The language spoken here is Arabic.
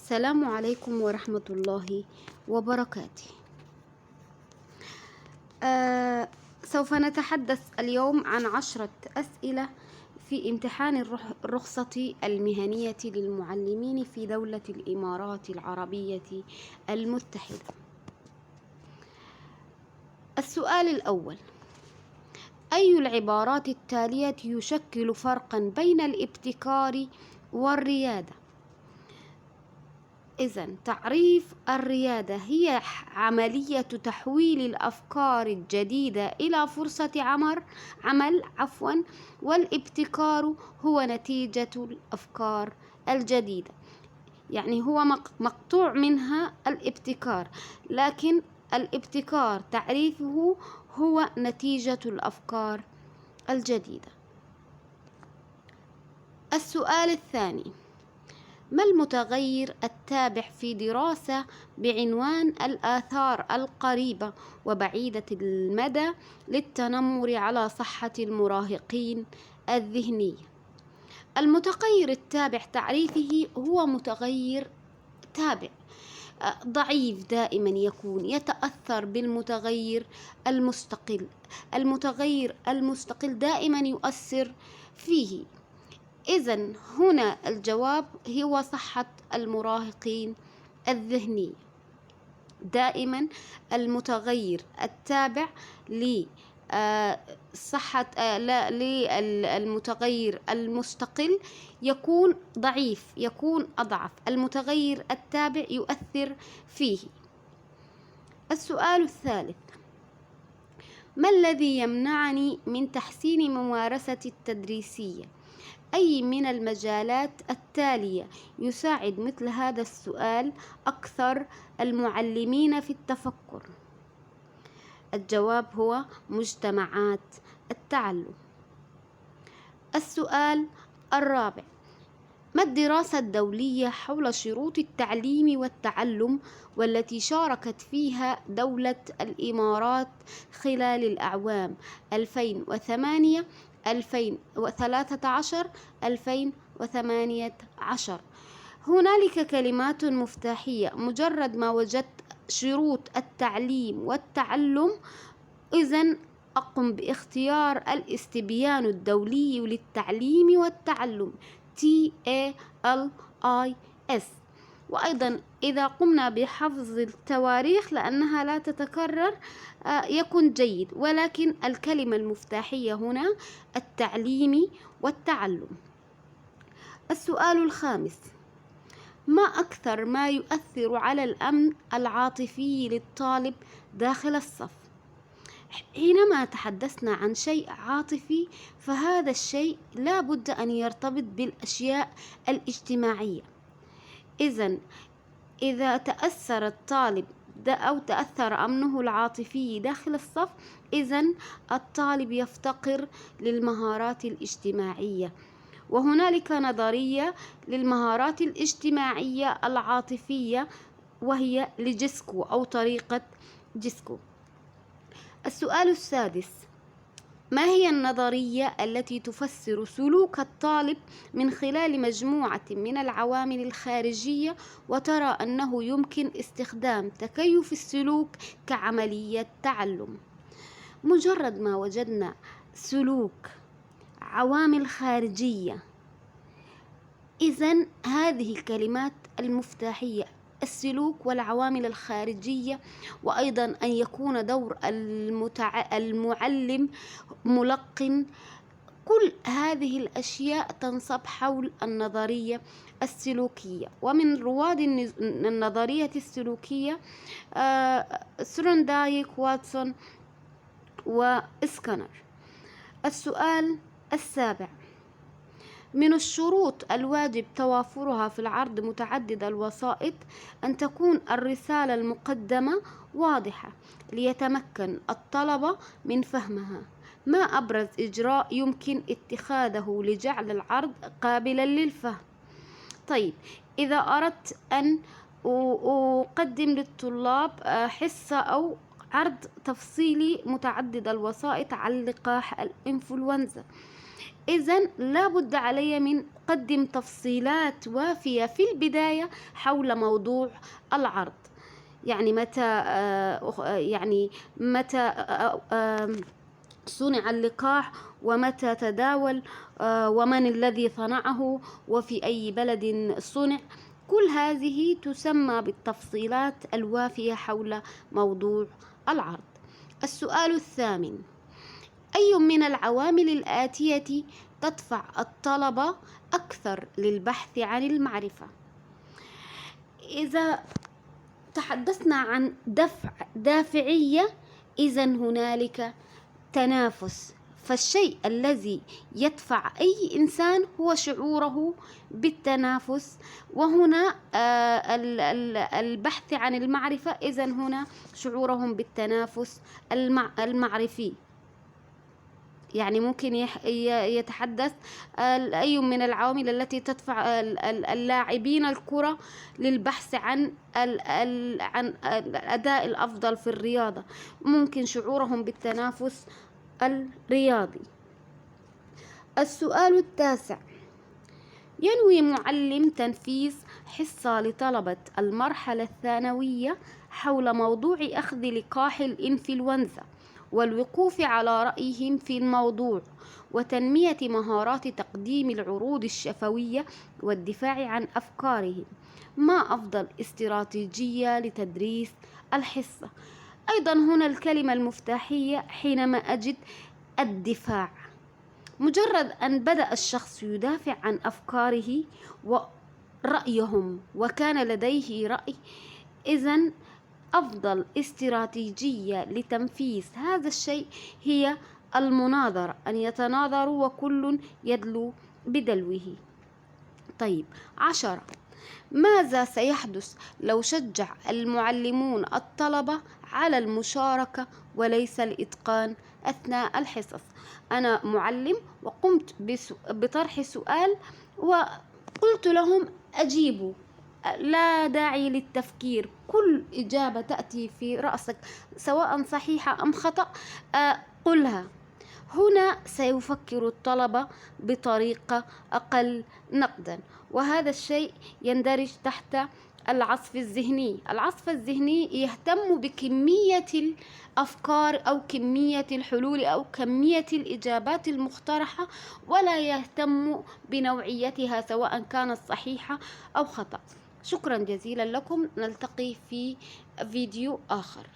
السلام عليكم ورحمة الله وبركاته. سوف نتحدث اليوم عن 10 أسئلة في امتحان الرخصة المهنية للمعلمين في دولة الإمارات العربية المتحدة. السؤال الأول: أي العبارات التالية يشكل فرقا بين الابتكار والريادة؟ إذن تعريف الريادة هي عملية تحويل الأفكار الجديدة إلى فرصة عمل. والابتكار هو نتيجة الأفكار الجديدة، يعني هو مقطوع منها الابتكار، لكن الابتكار تعريفه هو نتيجة الأفكار الجديدة. السؤال الثاني: ما المتغير التابع في دراسة بعنوان الآثار القريبة وبعيدة المدى للتنمر على صحة المراهقين الذهنية؟ المتغير التابع تعريفه هو متغير تابع ضعيف، دائما يكون يتأثر بالمتغير المستقل. المتغير المستقل دائما يؤثر فيه. إذن هنا الجواب هو صحة المراهقين الذهنية. دائما المتغير التابع للمتغير المستقل يكون ضعيف، يكون أضعف. المتغير التابع يؤثر فيه. السؤال الثالث: ما الذي يمنعني من تحسين ممارستي التدريسية؟ أي من المجالات التالية يساعد مثل هذا السؤال أكثر المعلمين في التفكر؟ الجواب هو مجتمعات التعلم. السؤال الرابع: ما الدراسة الدولية حول شروط التعليم والتعلم والتي شاركت فيها دولة الإمارات خلال الأعوام 2008 2013 2018؟ هنالك كلمات مفتاحية. مجرد ما وجدت شروط التعليم والتعلم، إذن أقم باختيار الاستبيان الدولي للتعليم والتعلم TALIS. وأيضا إذا قمنا بحفظ التواريخ لأنها لا تتكرر يكون جيد، ولكن الكلمة المفتاحية هنا التعليم والتعلم. السؤال الخامس: ما أكثر ما يؤثر على الأمن العاطفي للطالب داخل الصف؟ حينما تحدثنا عن شيء عاطفي فهذا الشيء لا بد أن يرتبط بالأشياء الاجتماعية. إذن إذا تأثر الطالب أو تأثر أمنه العاطفي داخل الصف، إذن الطالب يفتقر للمهارات الاجتماعية. وهنالك نظرية للمهارات الاجتماعية العاطفية وهي لجيسكو أو طريقة جيسكو. السؤال السادس: ما هي النظرية التي تفسر سلوك الطالب من خلال مجموعة من العوامل الخارجية وترى أنه يمكن استخدام تكيف السلوك كعملية تعلم؟ مجرد ما وجدنا سلوك عوامل خارجية، إذن هذه الكلمات المفتاحية: السلوك والعوامل الخارجية، وأيضا أن يكون دور المعلم ملقن. كل هذه الأشياء تنصب حول النظرية السلوكية. ومن رواد النظرية السلوكية سروندايك، واتسون، وإسكنر. السؤال السابع: من الشروط الواجب توافرها في العرض متعدد الوسائط أن تكون الرسالة المقدمة واضحة ليتمكن الطلبة من فهمها. ما أبرز إجراء يمكن اتخاذه لجعل العرض قابلا للفهم؟ طيب، إذا أردت أن أقدم للطلاب حصة أو عرض تفصيلي متعدد الوسائط عن لقاح الإنفلونزا، إذن لا بد علي من قدم تفصيلات وافية في البداية حول موضوع العرض. يعني متى صنع اللقاح، ومتى تداول، ومن الذي صنعه، وفي أي بلد صنع. كل هذه تسمى بالتفصيلات الوافية حول موضوع العرض. السؤال الثامن: أي من العوامل الآتية تدفع الطلبة أكثر للبحث عن المعرفة؟ إذا تحدثنا عن دافعية، إذن هنالك تنافس. فالشيء الذي يدفع أي إنسان هو شعوره بالتنافس، وهنا البحث عن المعرفة، إذن هنا شعورهم بالتنافس المعرفي. يعني ممكن يتحدث أي من العوامل التي تدفع اللاعبين الكرة للبحث عن الأداء الأفضل في الرياضة. ممكن شعورهم بالتنافس الرياضي. السؤال التاسع: ينوي معلم تنفيذ حصة لطلبة المرحلة الثانوية حول موضوع أخذ لقاح الإنفلونزا والوقوف على رأيهم في الموضوع، وتنمية مهارات تقديم العروض الشفوية والدفاع عن أفكارهم. ما أفضل استراتيجية لتدريس الحصة؟ أيضا هنا الكلمة المفتاحية حينما أجد الدفاع. مجرد أن بدأ الشخص يدافع عن أفكاره ورأيهم وكان لديه رأي، إذن أفضل استراتيجية لتنفيذ هذا الشيء هي المناظرة، أن يتناظروا وكل يدلو بدلوه. طيب، 10: ماذا سيحدث لو شجع المعلمون الطلبة على المشاركة وليس الإتقان أثناء الحصص؟ أنا معلم وقمت بطرح سؤال وقلت لهم أجيبوا، لا داعي للتفكير، كل إجابة تأتي في رأسك سواء صحيحة أم خطأ قلها. هنا سيفكر الطلبة بطريقة أقل نقدا، وهذا الشيء يندرج تحت العصف الذهني. العصف الذهني يهتم بكمية الأفكار أو كمية الحلول أو كمية الإجابات المقترحة، ولا يهتم بنوعيتها سواء كانت صحيحة أو خطأ. شكرا جزيلا لكم، نلتقي في فيديو آخر.